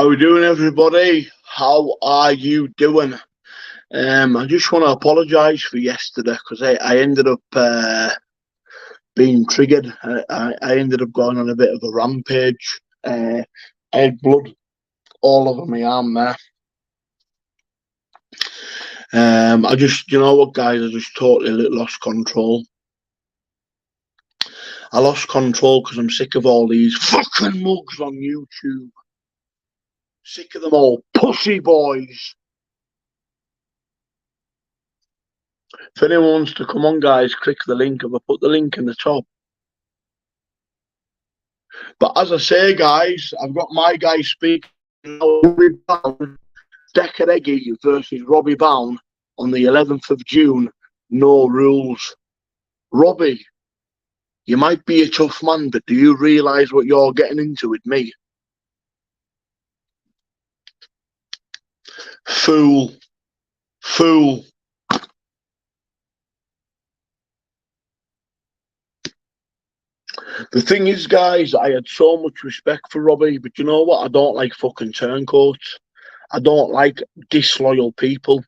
How we doing, everybody? How are you doing? I just want to apologise for yesterday because I ended up being triggered. I ended up going on a bit of a rampage. I had blood all over my arm there. I just, you know what, guys? I just totally lost control. I lost control because I'm sick of all these fucking mugs on YouTube. Sick of them all, pussy boys. If anyone wants to come on, guys, click the link. I've put the link in the top. But as I say, guys, I've got my guy speaking now. Decca Heggie versus ROBBiE BROWM on the 11th of June. No rules. ROBBiE, you might be a tough man, but do you realise what you're getting into with me? Fool. Fool. The thing is, guys, I had so much respect for ROBBiE, but you know what? I don't like fucking turncoats. I don't like disloyal people.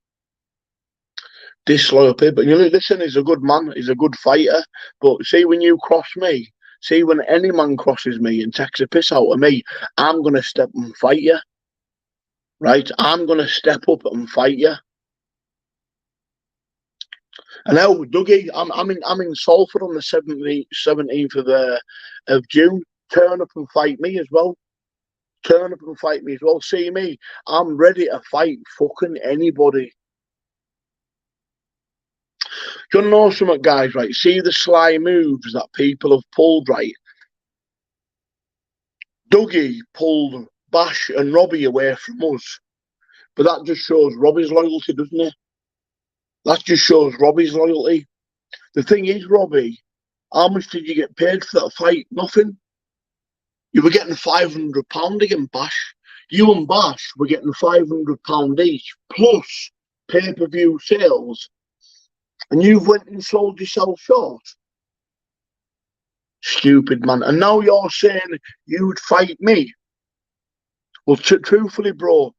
Disloyal people. You know, listen, he's a good man. He's a good fighter. But see, when you cross me, see, when any man crosses me and takes a piss out of me, I'm going to step and fight you. Right? I'm going to step up and fight you. And now, Dougie, I'm in Salford on the 17th of June. Turn up and fight me as well. Turn up and fight me as well. See me. I'm ready to fight fucking anybody. Do you know something, guys, right? See the sly moves that people have pulled, right? Dougie pulled Bash and ROBBiE away from us. But that just shows ROBBie's loyalty, doesn't it? That just shows ROBBie's loyalty. The thing is, ROBBiE, how much did you get paid for that fight? Nothing. You were getting £500 against Bash. You and Bash were getting £500 each, plus pay-per-view sales. And you've went and sold yourself short. Stupid, man. And now you're saying you'd fight me. Well, truthfully, bro,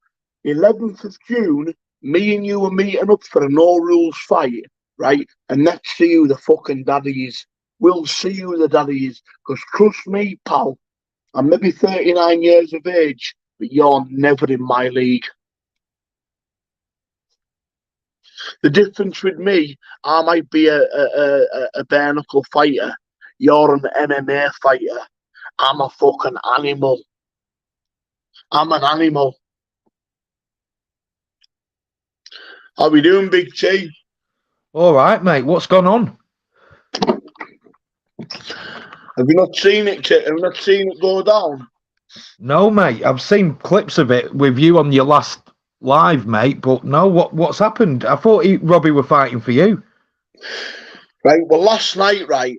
11th of June, me and you are meeting up for a no-rules fight, right? And let's see who the fucking daddy is. We'll see who the daddy is. Because trust me, pal, I'm maybe 39 years of age, but you're never in my league. The difference with me, I might be a bare-knuckle fighter. You're an MMA fighter. I'm a fucking animal. I'm an animal. How we doing, Big T? All right, mate. What's gone on? Have you not seen it? Have you not seen it go down? No, mate. I've seen clips of it with you on your last live, mate. But no, what's happened? I thought ROBBiE were fighting for you. Right. Well, last night, right.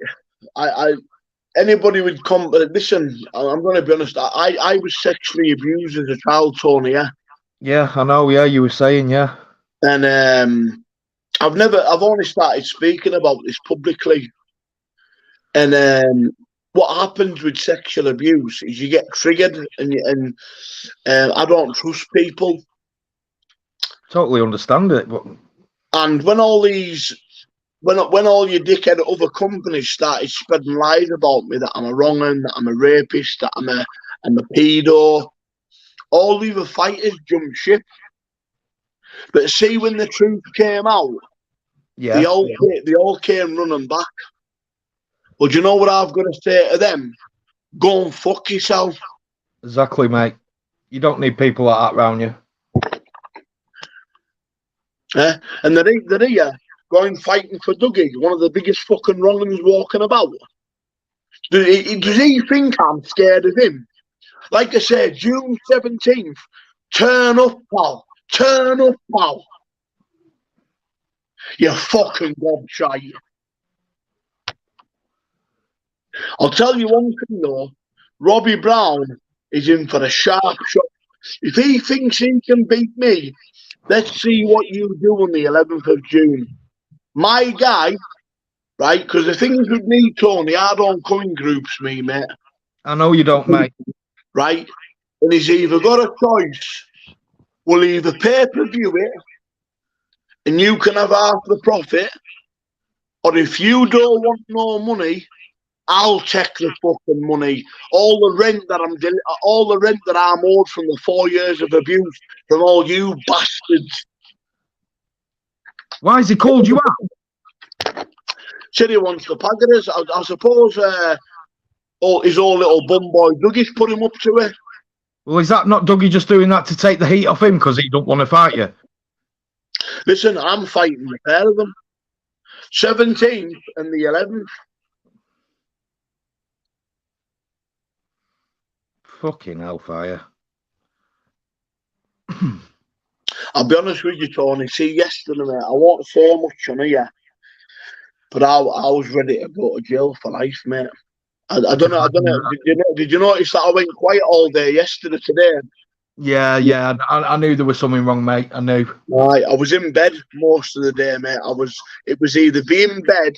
Anybody would come. Listen, I'm going to be honest. I was sexually abused as a child, Tony. Yeah. Yeah, I know. Yeah, you were saying, yeah. And I've only started speaking about this publicly. And what happens with sexual abuse is you get triggered, and I don't trust people. Totally understand it, but and when all these, when all your dickhead other companies started spreading lies about me that I'm a wrong un, that I'm a rapist, that I'm a pedo, all the other fighters jumped ship. But see, when the truth came out, yeah, they all came running back. Well, do you know what I've got to say to them? Go and fuck yourself. Exactly, mate. You don't need people like that around you. And they're here going fighting for Dougie, one of the biggest fucking wrong'uns walking about. Does he think I'm scared of him? Like I said, June 17th, turn up, pal. Turn up, pal. You fucking gobshite. I'll tell you one thing though, ROBBiE BROWM is in for a sharp shot. If he thinks he can beat me, let's see what you do on the 11th of June. My guy, right, because the things with me, Tony, I don't come in groups, me, mate. I know you don't, mate. Right? And he's either got a choice. We'll either pay-per-view it and you can have half the profit, or if you don't want no money, I'll take the fucking money. All the rent that I'm owed from the 4 years of abuse from all you bastards. Why has he called you out? Said he wants the paggers. I suppose his old little bum boy Dougie's put him up to it. Well, is that not Dougie just doing that to take the heat off him because he don't want to fight you? Listen, I'm fighting the pair of them. 17th and the 11th. Fucking hellfire. I'll be honest with you, Tony. See, yesterday, mate, I won't say much on here, but I was ready to go to jail for life, mate. I don't know. Did you notice that I went quiet all day yesterday, today? Yeah. I knew there was something wrong, mate. I knew. Right, I was in bed most of the day, mate. It was either be in bed,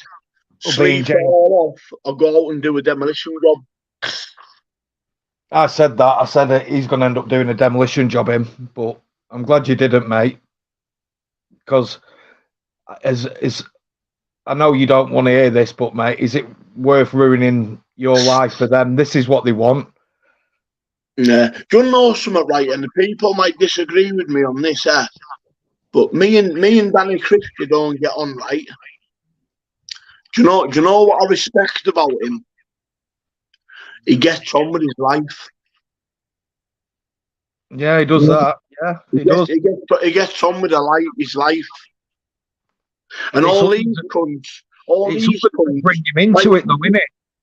sleep it all off, or go out and do a demolition job. I said that. I said that he's going to end up doing a demolition job, but I'm glad you didn't, mate. Because I know you don't want to hear this, but mate, is it worth ruining your life for them? This is what they want. Yeah. Do you know something, right? And the people might disagree with me on this, but me and Danny Christie don't get on right. Do you know what I respect about him? He gets on with his life. Yeah, he does that. Yeah, he does. He gets on with his life. And all these cunts bring him into it, though, innit?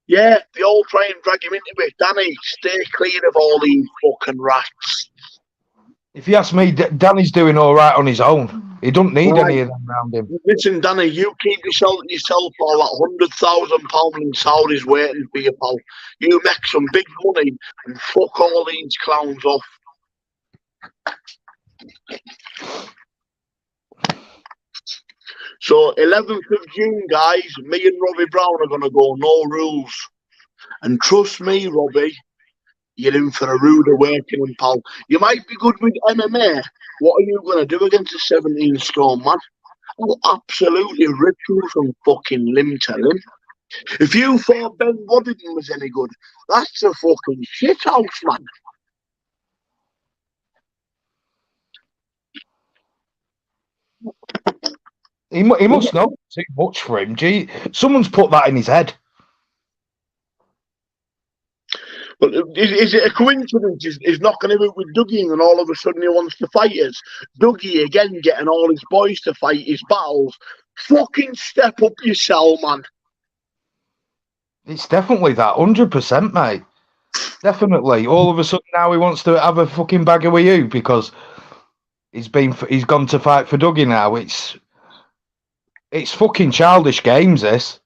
Yeah, they all try and drag him into it. Danny, stay clear of all these fucking rats. If you ask me, Danny's doing all right on his own. He don't need any of them around him. Listen, Danny, you keep yourself all that £100,000 in salaries waiting for you, pal. You make some big money and fuck all these clowns off. So 11th of June, guys, me and Robbie Brown are going to go no rules. And trust me, Robbie, you're in for a rude awakening, pal. You might be good with MMA. What are you going to do against a 17-stone man? I'll absolutely rip you from fucking limb to limb. If you thought Ben Waddington was any good, that's a fucking shithouse, man. He must know too much for him. Gee, someone's put that in his head. But is it a coincidence? He's knocking him out with Dougie and all of a sudden he wants to fight us. Dougie again getting all his boys to fight his battles. Fucking step up yourself, man. It's definitely that, 100%, mate. Definitely. All of a sudden now he wants to have a fucking bagger with you because he's gone to fight for Dougie now. It's fucking childish games, this.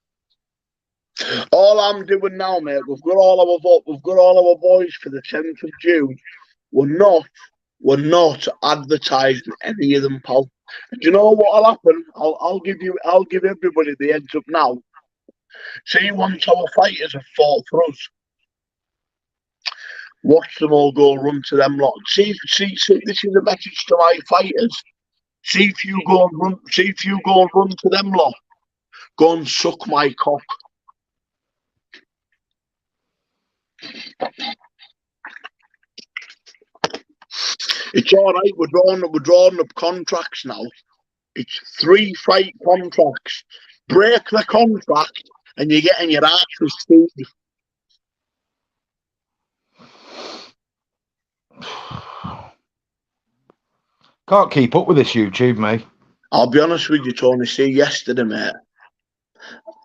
All I'm doing now, mate, we've got all our boys for the 10th of June. We're not advertising any of them, pal. Do you know what'll happen? I'll give everybody the heads up now. See, once our fighters have fought for us, watch them all go run to them lot. See, this is a message to my fighters. See if you go and run to them lot. Go and suck my cock. It's all right. We're drawing up contracts now. It's 3 fight contracts. Break the contract, and you're getting your ass received. Can't keep up with this YouTube, mate. I'll be honest with you, Tony. See, yesterday, mate,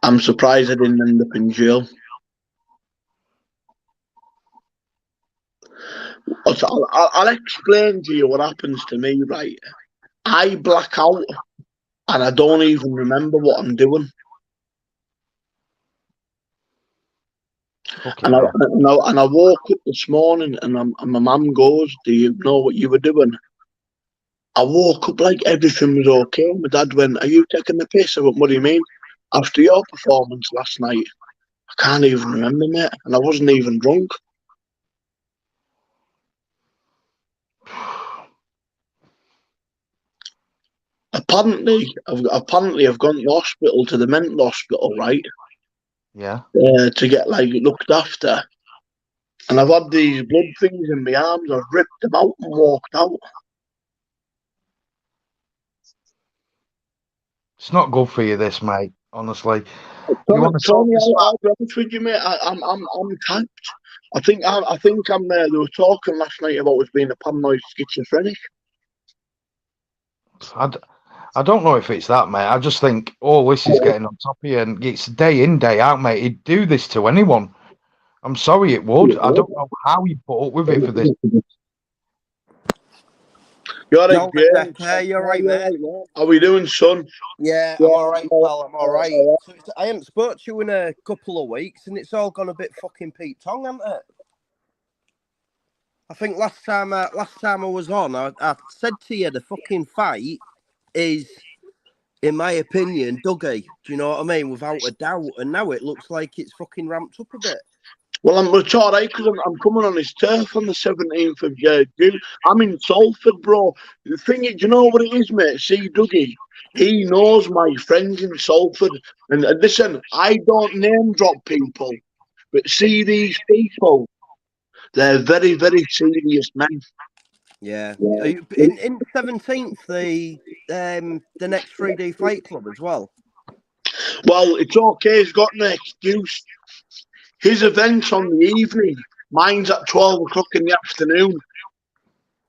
I'm surprised I didn't end up in jail. I'll explain to you what happens to me, right? I black out and I don't even remember what I'm doing. Okay, and I woke up this morning and my mum goes, "Do you know what you were doing?" I woke up like everything was okay. My dad went, "Are you taking the piss?" I went, "What do you mean?" "After your performance last night, I can't even remember, mate, and I wasn't even drunk." apparently I've gone to hospital, to the mental hospital, right? Yeah. To get like looked after. And I've had these blood things in my arms. I've ripped them out and walked out. It's not good for you, this, mate. Honestly. You want to Tony, sort this out? I'll be honest with you, mate. I'm typed. I think I'm there. They were talking last night about us being a paranoid schizophrenic. I don't know if it's that, mate. I just think all this is getting on top of you, and it's day in, day out, mate. He'd do this to anyone. I'm sorry, it would. I don't know how you put up with it for this. You're right, James. You're right, mate. How we doing, son? Yeah, I'm all right, pal. I'm all right. So I haven't spoke to you in a couple of weeks, and it's all gone a bit fucking Pete Tong, hasn't it? I think last time I was on, I said to you the fucking fight is, in my opinion, Dougie. Do you know what I mean? Without a doubt. And now it looks like it's fucking ramped up a bit. Well, it's all right because I'm coming on his turf on the 17th of June. I'm in Salford, bro. The thing is, do you know what it is, mate? See, Dougie, he knows my friends in Salford. And listen, I don't name drop people, but see these people, they're very, very serious men. Yeah. In 17th, the next 3D Fight Club as well. Well, it's okay. He's got an excuse. His event's on the evening. Mine's at 12 o'clock in the afternoon.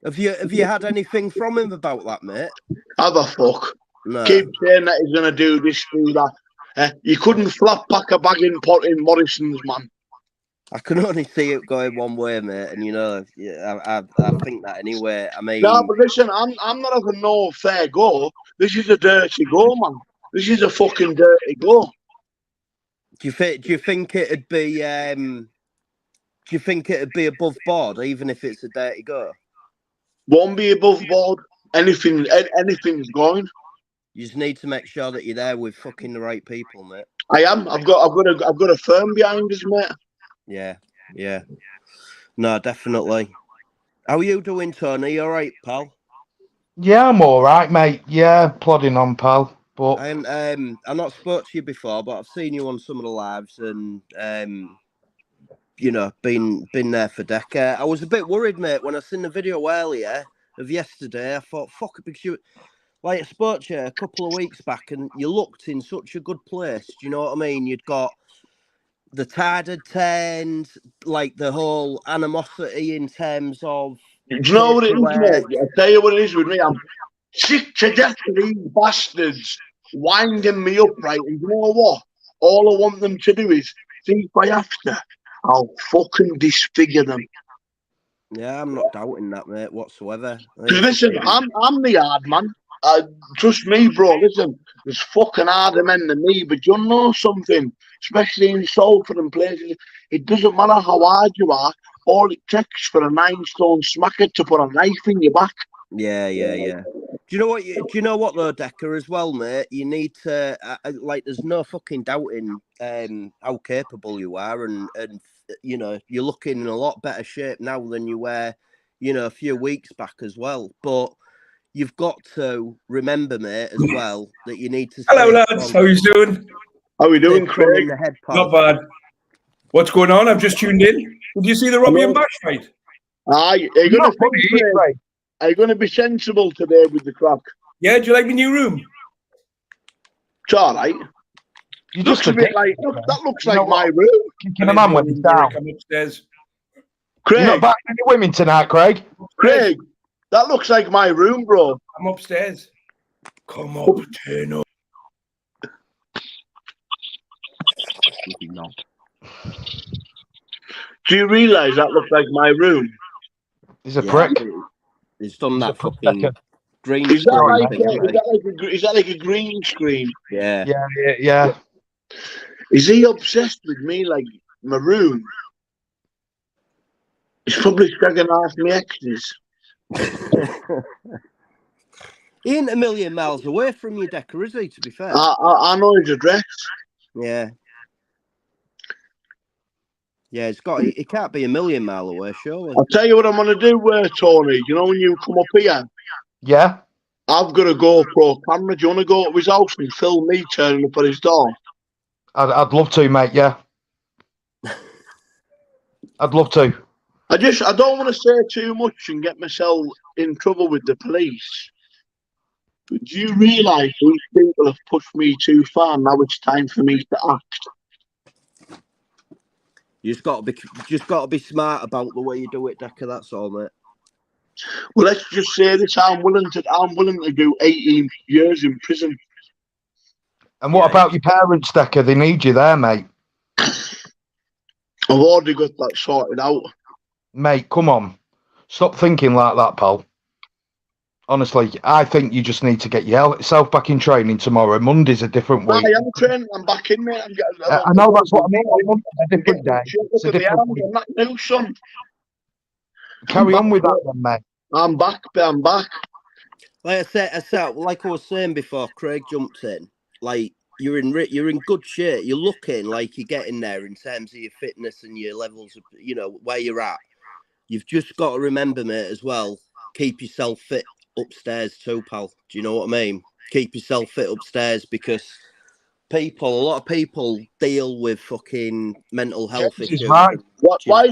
Have you had anything from him about that, mate? Have a fuck. No. Keep saying that he's going to do this, do that. You couldn't flat pack a bag in Morrison's, man. I can only see it going one way, mate, and you know, I think that anyway. I mean, no, but listen, I'm not having no fair go. This is a dirty go, man. This is a fucking dirty go. Do you think it'd be above board, even if it's a dirty go? Won't be above board. Anything's going. You just need to make sure that you're there with fucking the right people, mate. I am. I've got a firm behind us, mate. Yeah. No, definitely. How are you doing, Tony? You all right, pal? Yeah, I'm all right, mate. Yeah, plodding on, pal. But I've not spoke to you before, but I've seen you on some of the lives and you know, been there for Decca. I was a bit worried, mate, when I seen the video earlier of yesterday. I thought, fuck it, because you, like, I spoke to you a couple of weeks back and you looked in such a good place. Do you know what I mean? You'd got the tide had turned, like the whole animosity in terms of. Do you know what it is, mate? I'll tell you what it is with me. I'm sick to death of these bastards winding me up, right? And you know what? All I want them to do is, see if I have to, I'll fucking disfigure them. Yeah, I'm not doubting that, mate, whatsoever. Listen, I'm the hard man. Trust me, bro. Listen, there's fucking harder men than me, but you know something, especially in Salford and places, it doesn't matter how hard you are. All it takes for a 9-stone smacker to put a knife in your back. Yeah. Do you know what though, Decca, as well, mate? You need to like. There's no fucking doubting how capable you are, and you know you're looking in a lot better shape now than you were, you know, a few weeks back as well. But you've got to remember, mate, as well, that you need to. Hello, lads. How you doing? How we doing, Craig? Not bad. What's going on? I've just tuned in. Did you see the ROBBiE and Bash fight? Aye, are you going to be sensible today with the crack? Yeah, do you like my new room? It's all right. you Looks just a bit like that. Looks like my room. kicking a man when he's down. I'm upstairs. Craig, You're not backing any women tonight, Craig. Craig, that looks like my room, bro. I'm upstairs. Come up, turn up. Do you realise that looks like my room? He's a prick. He's done that He's fucking green Is screen. is that like a green screen? Yeah. Yeah. Is he obsessed with me like my room? He's probably shagging half my exes. He ain't a million miles away from you, Decca, is he, to be fair? I know his address. Yeah. Yeah, he can't be a million mile away, surely. I'll tell you what I'm going to do, Tony. You know when you come up here? Yeah. I've got a GoPro camera. Do you want to go to his house and film me turning up at his door? I'd love to, mate. Yeah, I'd love to. I don't want to say too much and get myself in trouble with the police. But do you realise these people have pushed me too far? Now it's time for me to act. You just got to be smart about the way you do it, Decca. That's all, mate. Well, let's just say this: I'm willing to do 18 years in prison. And what about your parents, Decca? They need you there, mate. I've already got that sorted out. Mate, come on. Stop thinking like that, pal. Honestly, I think you just need to get yourself back in training tomorrow. Monday's a different week. I am training. I'm back in, mate. I know that's what I mean. Monday's a different day. It's a different week. I'm not new, son. Carry on with that, then, mate. I'm back. I'm back. Like I was saying before, Craig jumped in. Like you're in good shape. You're looking like you're getting there in terms of your fitness and your levels of, you know, where you're at. You've just got to remember, mate, as well. Keep yourself fit upstairs too, pal. Do you know what I mean? Keep yourself fit upstairs, because a lot of people deal with fucking mental health issues. Right. Why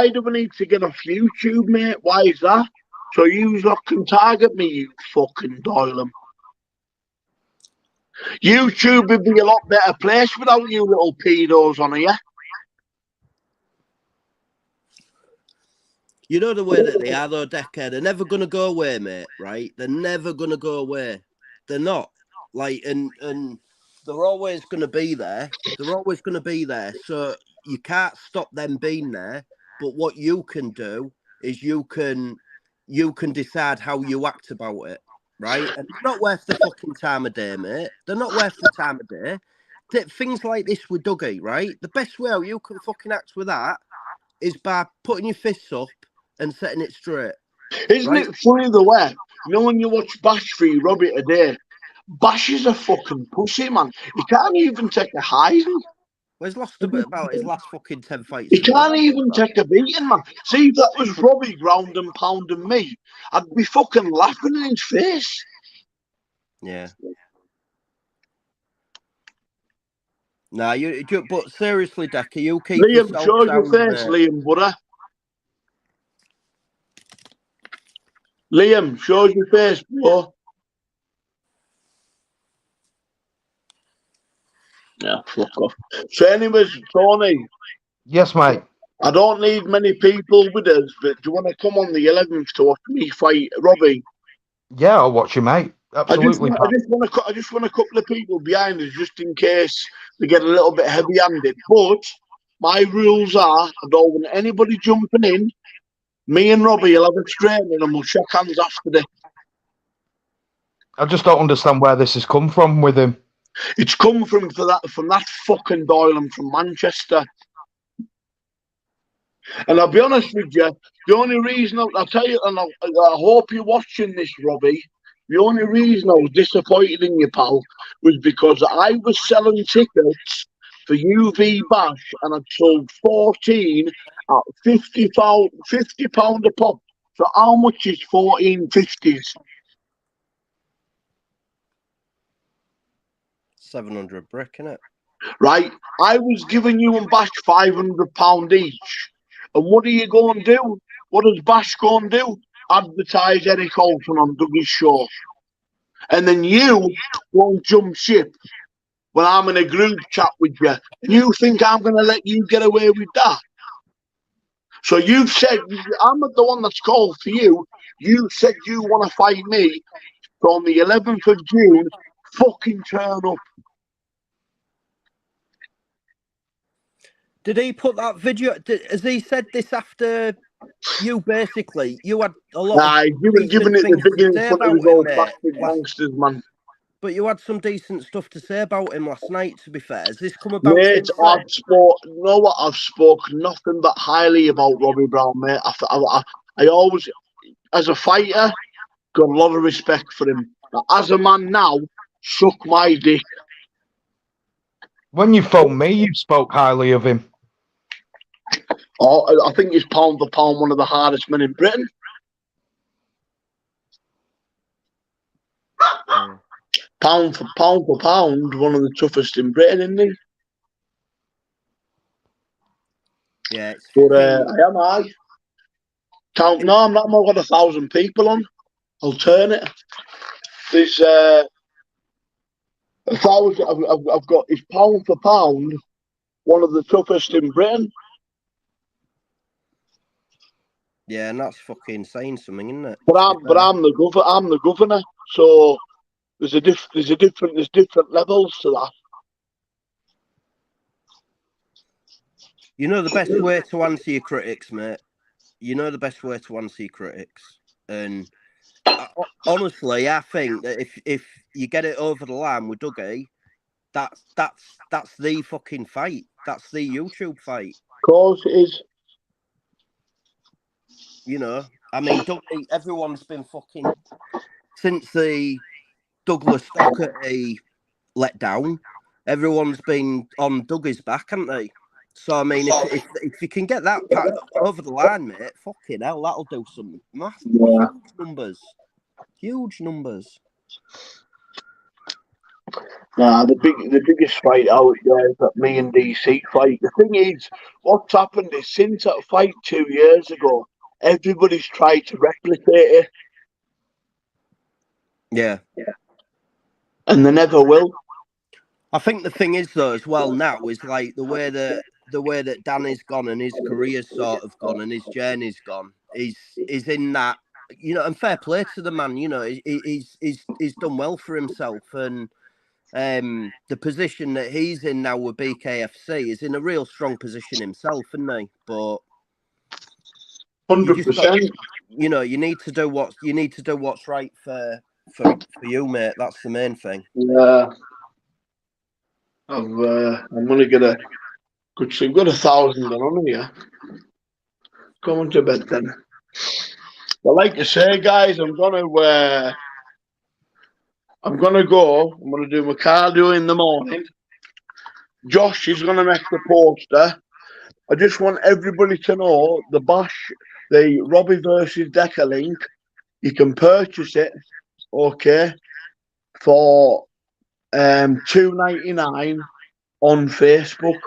do we need to get off YouTube, mate? Why is that? So you lot can target me, you fucking Doylem. YouTube would be a lot better place without you little pedos on here. You know the way that they are, though, Decca. They're never going to go away, mate, right? They're never going to go away. They're not. Like, and they're always going to be there. They're always going to be there. So you can't stop them being there. But what you can do is you can decide how you act about it, right? And it's not worth the fucking time of day, mate. They're not worth the time of day. Things like this with Dougie, right? The best way you can fucking act with that is by putting your fists up and setting it straight. Isn't it funny the way, you know, when you watch Bash v ROBBiE today, Bash is a fucking pussy, man. He can't even take a hiding. Well, he's lost a bit about his last fucking 10 fights. He can't even take a beating, man. See, if that was ROBBiE ground and pounding me, I'd be fucking laughing in his face. Yeah. Nah, but seriously, Decca, you keep Liam, yourself show your sound, face, mate. Liam, brother. Liam, show your face, bro. Yeah, fuck off. So anyways, Tony. Yes, mate. I don't need many people with us, but do you want to come on the 11th to watch me fight ROBBiE? Yeah, I'll watch you, mate. Absolutely. I just want a couple of people behind us, just in case they get a little bit heavy-handed. But my rules are, I don't want anybody jumping in. Me and ROBBiE will have a training and we'll shake hands after this. I just don't understand where this has come from with him. It's come from that fucking Doyle from Manchester. And I'll be honest with you, the only reason I'll tell you, and I hope you're watching this, ROBBiE. The only reason I was disappointed in you, pal, was because I was selling tickets for UV Bash and I sold 14 at £50 a pop. So how much is 14 50s? 700 brick, innit? Right? I was giving you and Bash £500 each. And what are you going to do? What does Bash go and do? Advertise Eric Olsen on Dougie's show. And then you won't jump ship when I'm in a group chat with you. And you think I'm going to let you get away with that? So you've said, I'm not the one that's called for you. You said you want to fight me. So on the 11th of June, fucking turn up. Did he put that video? Has he said this after you? Basically, you had a lot. Nah, giving it the beginning in front of his old bastard gangsters, man. But you had some decent stuff to say about him last night. To be fair, has this come about? Mate, I've spoken nothing but highly about Robbie Brown, mate. I always, as a fighter, got a lot of respect for him. But as a man now, suck my dick. When you phoned me, you spoke highly of him. Oh, I think he's pound for pound one of the hardest men in Britain. pound for pound, one of the toughest in Britain, isn't he? Yeah, it's But fucking... I am high. No, I'm not. I've got 1,000 people on. I'll turn it. There's 1,000. I've got his pound for pound, one of the toughest in Britain. Yeah, and that's fucking saying something, isn't it? But I'm the governor. So there's different levels to that. You know the best way to answer your critics, mate. You know the best way to answer your critics, and honestly, I think that if you get it over the line with Dougie, that's the fucking fight. That's the YouTube fight. Of course it is. You know, I mean, Dougie, everyone's been fucking since the Douglas Doherty let down. Everyone's been on Dougie's back, haven't they? So I mean, if you can get that over the line, mate, fucking hell, that'll do some massive, huge numbers. Nah, the biggest fight out there is that me and DC fight. The thing is, what's happened is since that fight 2 years ago, everybody's tried to replicate it. Yeah. And they never will. I think the thing is though, as well now, is like the way that Danny's gone and his career's sort of gone and his journey's gone is in that, you know, and fair play to the man, you know, he's done well for himself, and the position that he's in now with BKFC is in a real strong position himself, isn't he? But 100%. You know, you need to do what's right for you, mate. That's the main thing. Yeah. I'm gonna get a good. So we've got 1,000 on here. Going to bed then. But like I say, guys, I'm gonna go. I'm gonna do my cardio in the morning. Josh is gonna make the poster. I just want everybody to know the bash, the ROBBiE versus Decca link. You can purchase it, okay, for $2.99 on Facebook.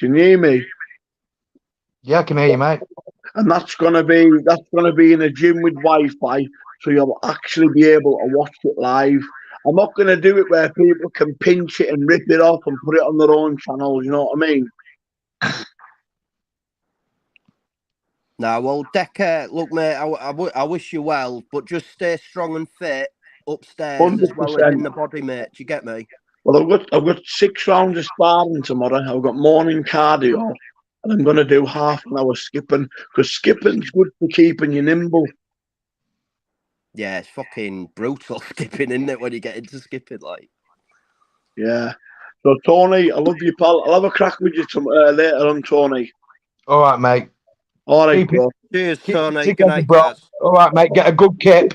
Can you hear me? Yeah, I can hear you, mate. And that's gonna be in a gym with Wi-Fi, so you'll actually be able to watch it live. I'm not gonna do it where people can pinch it and rip it off and put it on their own channels. You know what I mean? Now, well, Decca, look, mate, I wish you well, but just stay strong and fit upstairs 100%. as well as in the body, mate. Do you get me? Well, I've got 6 rounds of sparring tomorrow. I've got morning cardio, and I'm going to do half an hour skipping, because skipping's good for keeping you nimble. Yeah, it's fucking brutal skipping, isn't it, when you get into skipping, like. Yeah. So, Tony, I love you, pal. I'll have a crack with you later on, Tony. All right, mate. All right, bro. Cheers, Tony. Good Together, night, bro. guys. All right, mate. Get a good kip.